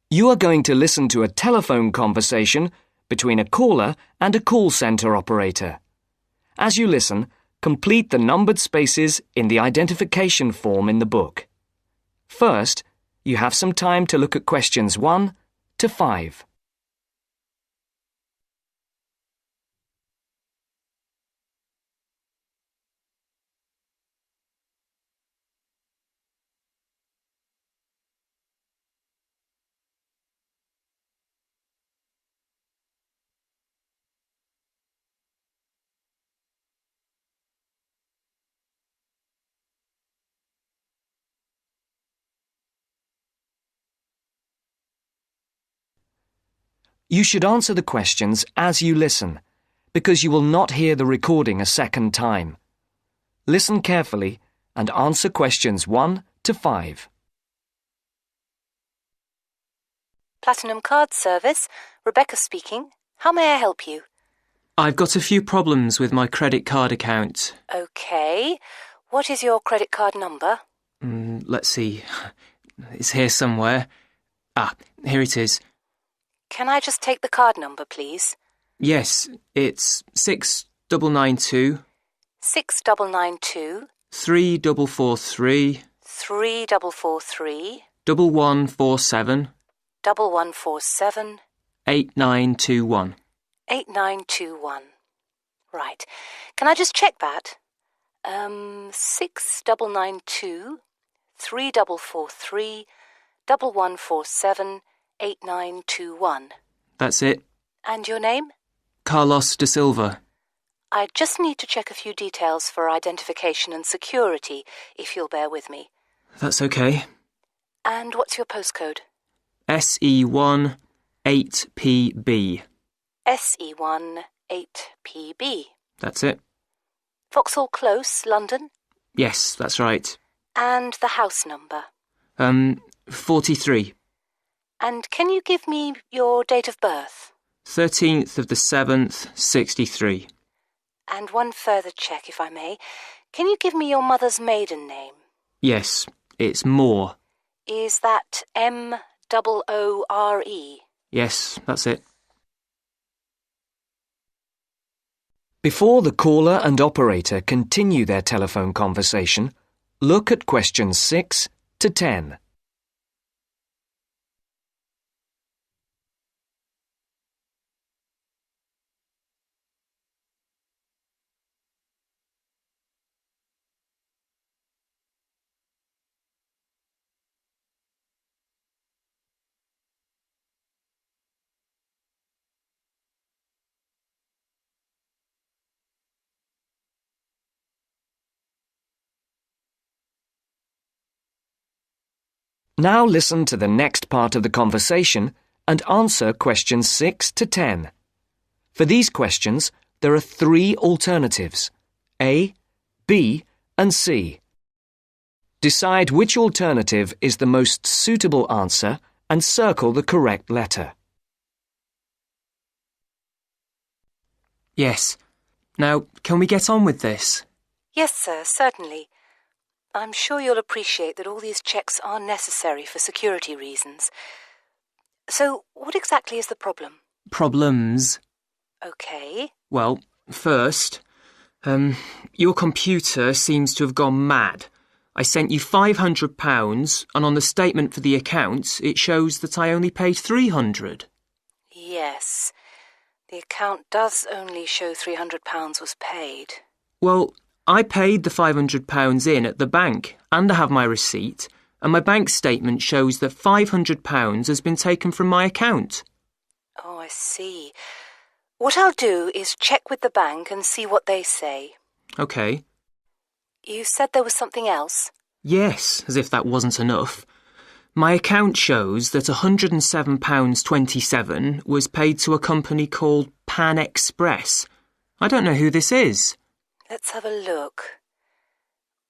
You are going to listen to a telephone conversation between a caller and a call centre operator. As you listen, complete the numbered spaces in the identification form in the book. First, you have some time to look at questions 1 to 5. You should answer the questions as you listen, because you will not hear the recording a second time. Listen carefully and answer questions 1 to 5. Platinum Card Service, Rebecca speaking. How may I help you? I've got a few problems with my credit card account. Okay. What is your credit card number? Let's see. It's here somewhere. Here it is. Can I just take the card number, please? Yes, it's 6992 6992 3443 3443 1147 1147 8921. 8921. Right. Can I just check that? 6992 3443 1147 8921. That's it. And your name? Carlos de Silva. I just need to check a few details for identification and security, if you'll bear with me. That's okay. And what's your postcode? SE1 8PB. SE1 8PB. That's it. Vauxhall Close, London? Yes, that's right. And the house number? 43. And can you give me your date of birth? 13th of the 7th, 63. And one further check, if I may. Can you give me your mother's maiden name? Yes, it's Moore. Is that Moore? Yes, that's it. Before the caller and operator continue their telephone conversation, look at questions 6 to 10. Now listen to the next part of the conversation and answer questions 6 to 10. For these questions, there are 3 alternatives: A, B, and C. Decide which alternative is the most suitable answer and circle the correct letter. Yes. Now, can we get on with this? Yes, sir, certainly. I'm sure you'll appreciate that all these checks are necessary for security reasons. So, what exactly is the problem? Problems? Okay. Well, first, your computer seems to have gone mad. I sent you £500 and on the statement for the account it shows that I only paid £300. Yes. The account does only show £300 was paid. Well, I paid the £500 in at the bank and I have my receipt, and my bank statement shows that £500 has been taken from my account. Oh, I see. What I'll do is check with the bank and see what they say. OK. You said there was something else? Yes, as if that wasn't enough. My account shows that £107.27 was paid to a company called Pan Express. I don't know who this is. Let's have a look.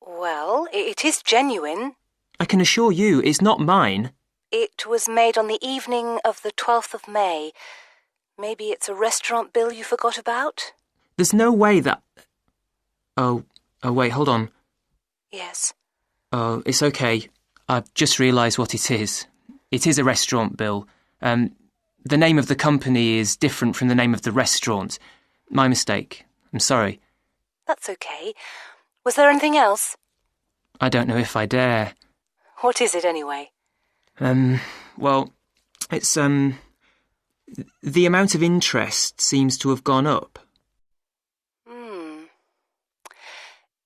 Well, it is genuine. I can assure you it's not mine. It was made on the evening of the 12th of May. Maybe it's a restaurant bill you forgot about? There's no way that... Oh, wait, hold on. Yes. Oh, it's okay. I've just realised what it is. It is a restaurant bill. The name of the company is different from the name of the restaurant. My mistake. I'm sorry. That's okay. Was there anything else? I don't know if I dare. What is it anyway? Well, it's, the amount of interest seems to have gone up.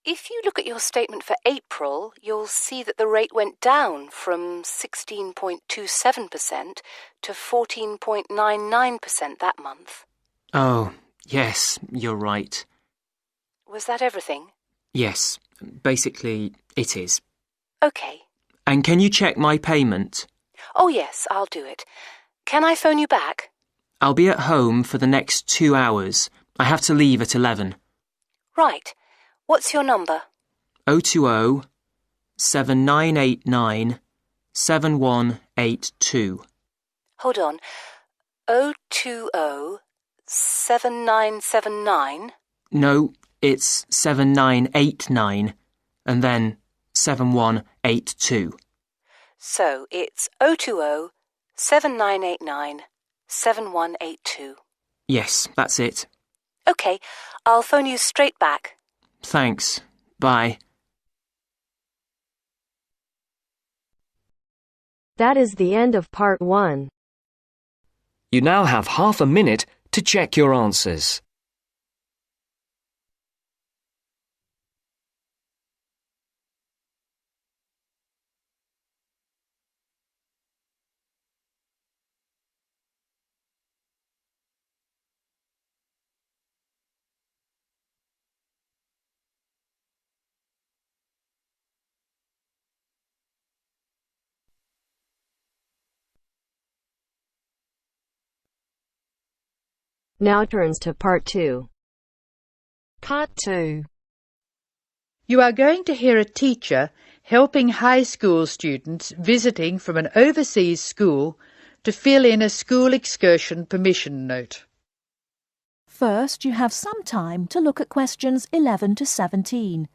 If you look at your statement for April, you'll see that the rate went down from 16.27% to 14.99% that month. Oh, yes, you're right. Was that everything? Yes, basically it is. Okay. And can you check my payment? Oh yes, I'll do it. Can I phone you back? I'll be at home for the next 2 hours. I have to leave at 11. Right. What's your number? 020 7989 7182. Hold on. 020 7979? No, it's 7989 and then 7182. So it's 020 7989 7182. Yes, that's it. Okay, I'll phone you straight back. Thanks. Bye. That is the end of part 1. You now have half a minute to check your answers. Now turns to part 2. Part 2. You are going to hear a teacher helping high school students visiting from an overseas school to fill in a school excursion permission note. First, you have some time to look at questions 11 to 17.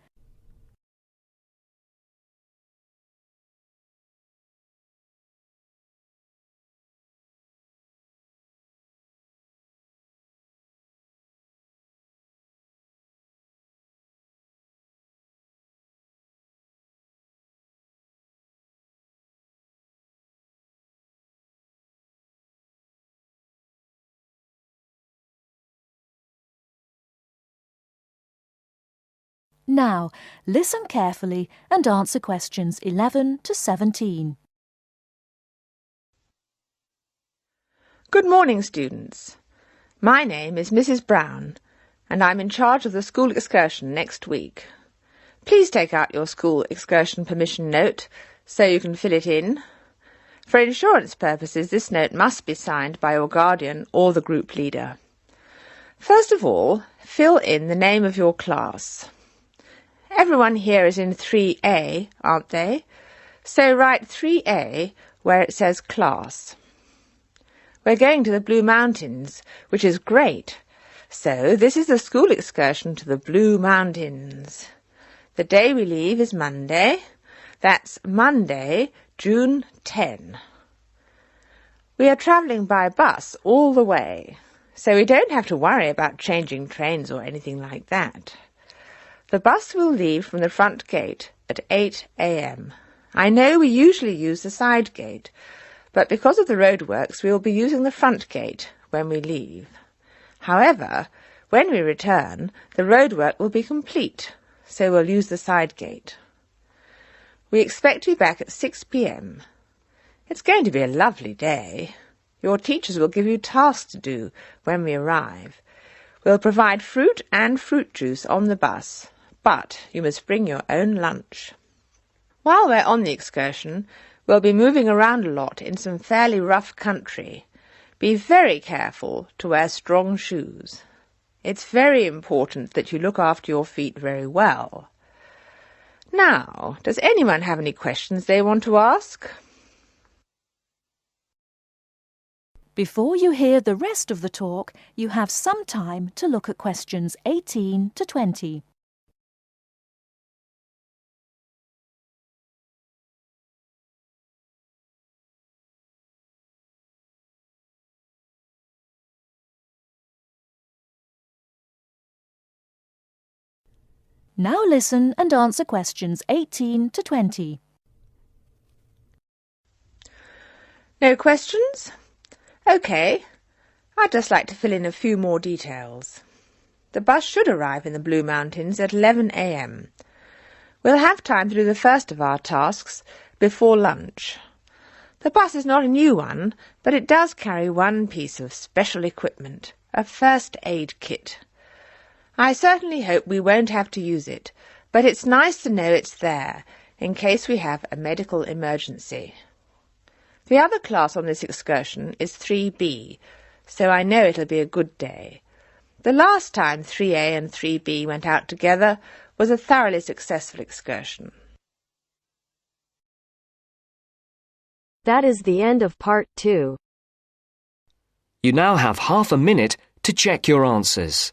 Now, listen carefully and answer questions 11 to 17. Good morning, students. My name is Mrs. Brown, and I'm in charge of the school excursion next week. Please take out your school excursion permission note so you can fill it in. For insurance purposes, this note must be signed by your guardian or the group leader. First of all, fill in the name of your class. Everyone here is in 3A, aren't they? So write 3A where it says class. We're going to the Blue Mountains, which is great. So this is the school excursion to the Blue Mountains. The day we leave is Monday. That's Monday, June 10. We are travelling by bus all the way, so we don't have to worry about changing trains or anything like that. The bus will leave from the front gate at 8 a.m. I know we usually use the side gate, but because of the roadworks we will be using the front gate when we leave. However, when we return, the roadwork will be complete, so we'll use the side gate. We expect to be back at 6 p.m. It's going to be a lovely day. Your teachers will give you tasks to do when we arrive. We'll provide fruit and fruit juice on the bus, but you must bring your own lunch. While we're on the excursion, we'll be moving around a lot in some fairly rough country. Be very careful to wear strong shoes. It's very important that you look after your feet very well. Now, does anyone have any questions they want to ask? Before you hear the rest of the talk, you have some time to look at questions 18 to 20. Now listen and answer questions 18 to 20. No questions? OK. I'd just like to fill in a few more details. The bus should arrive in the Blue Mountains at 11 a.m. We'll have time to do the first of our tasks before lunch. The bus is not a new one, but it does carry one piece of special equipment, a first aid kit. I certainly hope we won't have to use it, but it's nice to know it's there in case we have a medical emergency. The other class on this excursion is 3B, so I know it'll be a good day. The last time 3A and 3B went out together was a thoroughly successful excursion. That is the end of part 2. You now have half a minute to check your answers.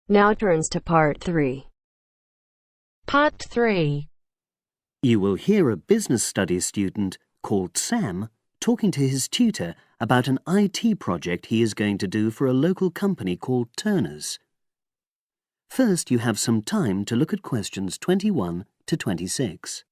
Now turns to part 3. Part 3. You will hear a business studies student called Sam talking to his tutor about an IT project he is going to do for a local company called Turner's. First, you have some time to look at questions 21 to 26.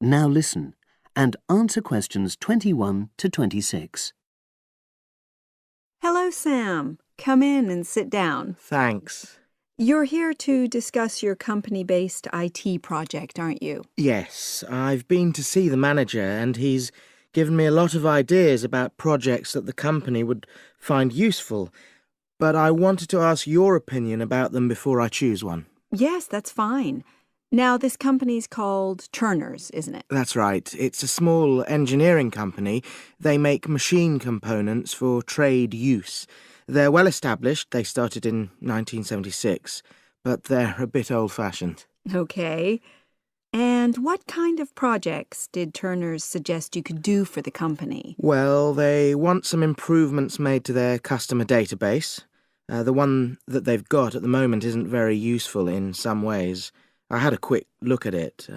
Now listen and answer questions 21 to 26. Hello, Sam. Come in and sit down. Thanks. You're here to discuss your company-based IT project, aren't you? Yes, I've been to see the manager and he's given me a lot of ideas about projects that the company would find useful, but I wanted to ask your opinion about them before I choose one. Yes, that's fine. Now, this company's called Turner's, isn't it? That's right. It's a small engineering company. They make machine components for trade use. They're well established. They started in 1976, but they're a bit old-fashioned. Okay. And what kind of projects did Turner's suggest you could do for the company? Well, they want some improvements made to their customer database. The one that they've got at the moment isn't very useful in some ways. I had a quick look at it.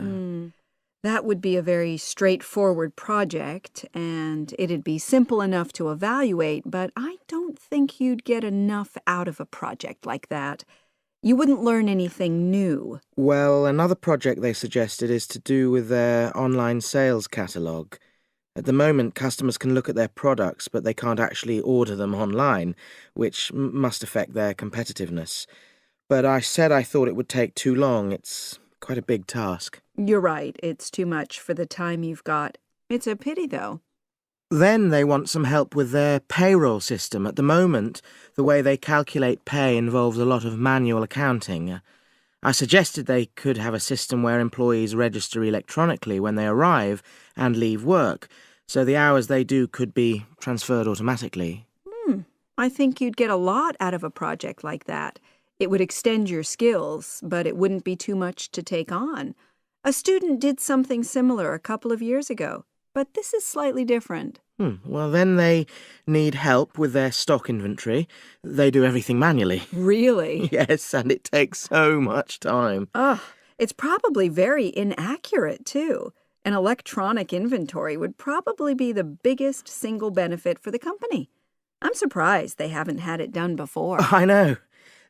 That would be a very straightforward project, and it'd be simple enough to evaluate, but I don't think you'd get enough out of a project like that. You wouldn't learn anything new. Well, another project they suggested is to do with their online sales catalogue. At the moment, customers can look at their products, but they can't actually order them online, which must affect their competitiveness. But I said I thought it would take too long. It's quite a big task. You're right. It's too much for the time you've got. It's a pity, though. Then they want some help with their payroll system. At the moment, the way they calculate pay involves a lot of manual accounting. I suggested they could have a system where employees register electronically when they arrive and leave work, so the hours they do could be transferred automatically. I think you'd get a lot out of a project like that. It would extend your skills, but it wouldn't be too much to take on. A student did something similar a couple of years ago, but this is slightly different. Well, then they need help with their stock inventory. They do everything manually. Really? Yes, and it takes so much time. It's probably very inaccurate, too. An electronic inventory would probably be the biggest single benefit for the company. I'm surprised they haven't had it done before. I know.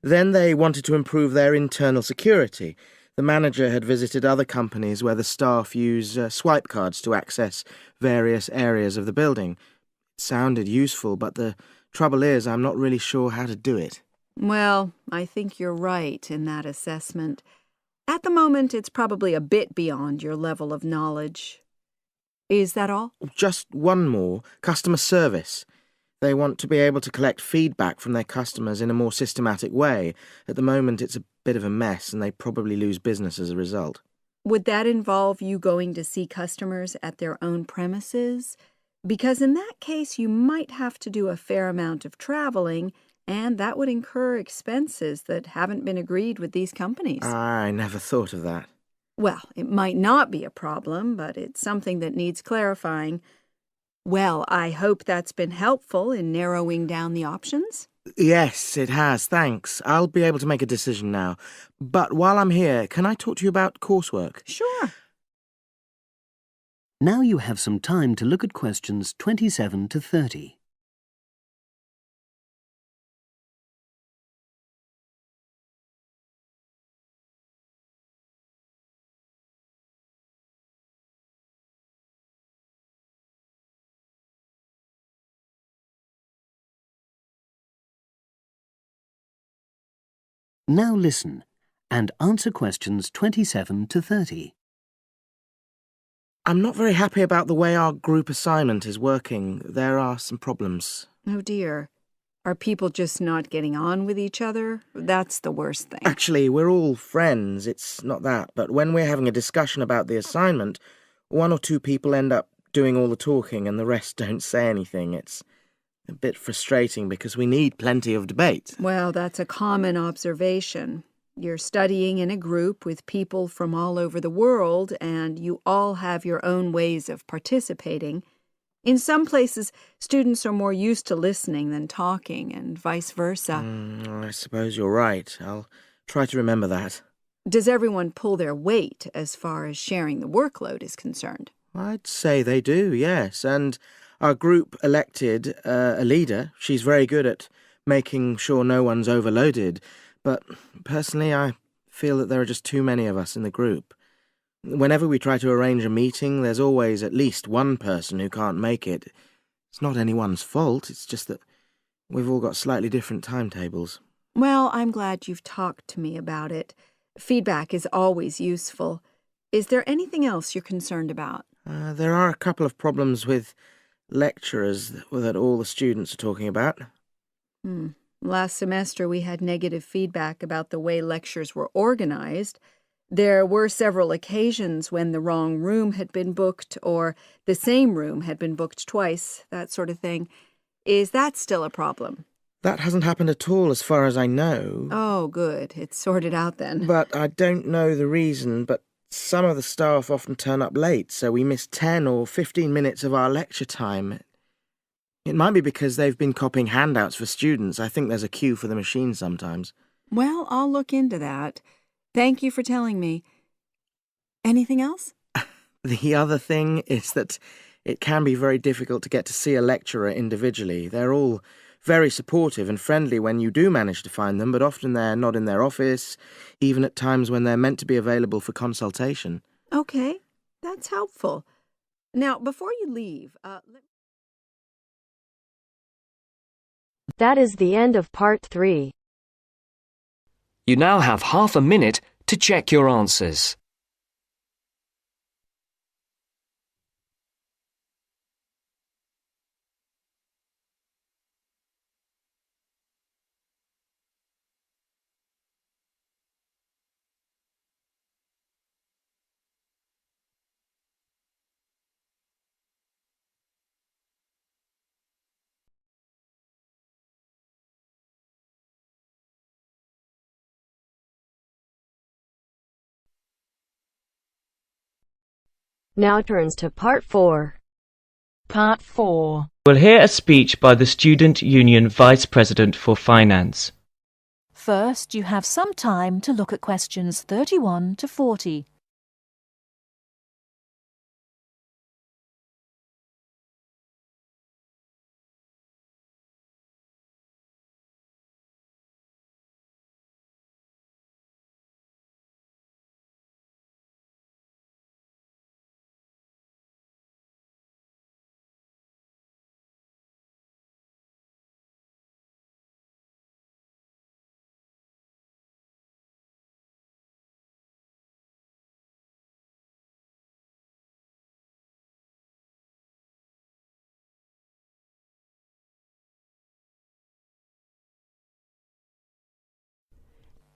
Then they wanted to improve their internal security. The manager had visited other companies where the staff use swipe cards to access various areas of the building. It sounded useful, but the trouble is I'm not really sure how to do it. Well, I think you're right in that assessment. At the moment, it's probably a bit beyond your level of knowledge. Is that all? Just one more. Customer service. They want to be able to collect feedback from their customers in a more systematic way. At the moment, it's a bit of a mess, and they probably lose business as a result. Would that involve you going to see customers at their own premises? Because in that case, you might have to do a fair amount of traveling, and that would incur expenses that haven't been agreed with these companies. I never thought of that. Well, it might not be a problem, but it's something that needs clarifying. Well, I hope that's been helpful in narrowing down the options. Yes, it has, thanks. I'll be able to make a decision now. But while I'm here, can I talk to you about coursework? Sure. Now you have some time to look at questions 27 to 30. Now listen and answer questions 27 to 30. I'm not very happy about the way our group assignment is working. There are some problems. Oh dear. Are people just not getting on with each other? That's the worst thing. Actually, we're all friends. It's not that. But when we're having a discussion about the assignment, one or two people end up doing all the talking and the rest don't say anything. It's a bit frustrating because we need plenty of debate. Well, that's a common observation. You're studying in a group with people from all over the world, and you all have your own ways of participating. In some places, students are more used to listening than talking, and vice versa. I suppose you're right. I'll try to remember that. Does everyone pull their weight as far as sharing the workload is concerned? I'd say they do, yes. And our group elected a leader. She's very good at making sure no one's overloaded. But personally, I feel that there are just too many of us in the group. Whenever we try to arrange a meeting, there's always at least one person who can't make it. It's not anyone's fault, it's just that we've all got slightly different timetables. Well, I'm glad you've talked to me about it. Feedback is always useful. Is there anything else you're concerned about? There are a couple of problems with lecturers that all the students are talking about. Last semester we had negative feedback about the way lectures were organized. There were several occasions when the wrong room had been booked or the same room had been booked twice, that sort of thing. Is that still a problem? That hasn't happened at all as far as I know. Oh, good. It's sorted out then. But I don't know the reason, but some of the staff often turn up late, so we miss 10 or 15 minutes of our lecture time. It might be because they've been copying handouts for students. I think there's a queue for the machine sometimes. Well, I'll look into that. Thank you for telling me. Anything else? The other thing is that it can be very difficult to get to see a lecturer individually. They're all very supportive and friendly when you do manage to find them, but often they're not in their office, even at times when they're meant to be available for consultation. Okay, that's helpful. Now, before you leave, That is the end of part 3. You now have half a minute to check your answers. Now turns to part 4. Part 4. We'll hear a speech by the Student Union Vice President for Finance. First, you have some time to look at questions 31 to 40.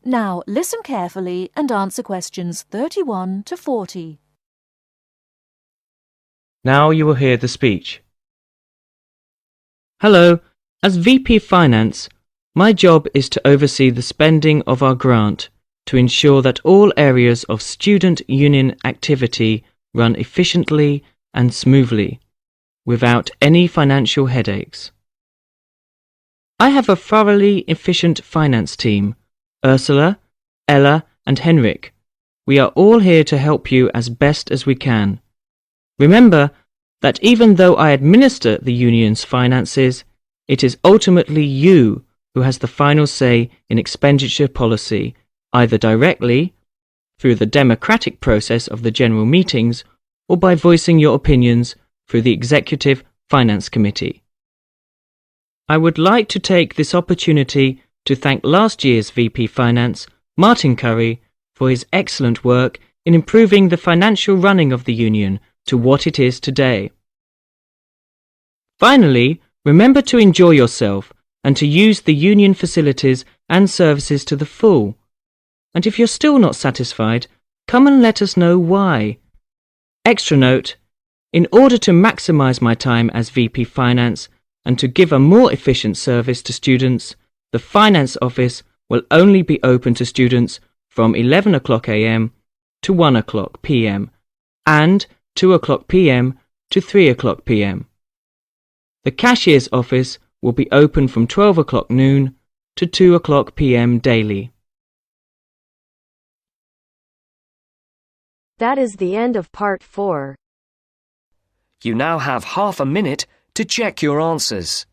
Now listen carefully and answer questions 31 to 40. Now you will hear the speech. Hello, as VP Finance, my job is to oversee the spending of our grant to ensure that all areas of student union activity run efficiently and smoothly, without any financial headaches. I have a thoroughly efficient finance team, Ursula, Ella and Henrik. We are all here to help you as best as we can. Remember that even though I administer the union's finances, it is ultimately you who has the final say in expenditure policy, either directly, through the democratic process of the general meetings, or by voicing your opinions through the Executive Finance Committee. I would like to take this opportunity to thank last year's VP Finance, Martin Curry, for his excellent work in improving the financial running of the union to what it is today. Finally, remember to enjoy yourself and to use the union facilities and services to the full. And if you're still not satisfied, come and let us know why. Extra note, in order to maximise my time as VP Finance and to give a more efficient service to students, the Finance Office will only be open to students from 11 o'clock AM to 1 o'clock PM and 2 o'clock PM to 3 o'clock PM. The Cashier's Office will be open from 12 o'clock noon to 2 o'clock PM daily. That is the end of part 4. You now have half a minute to check your answers.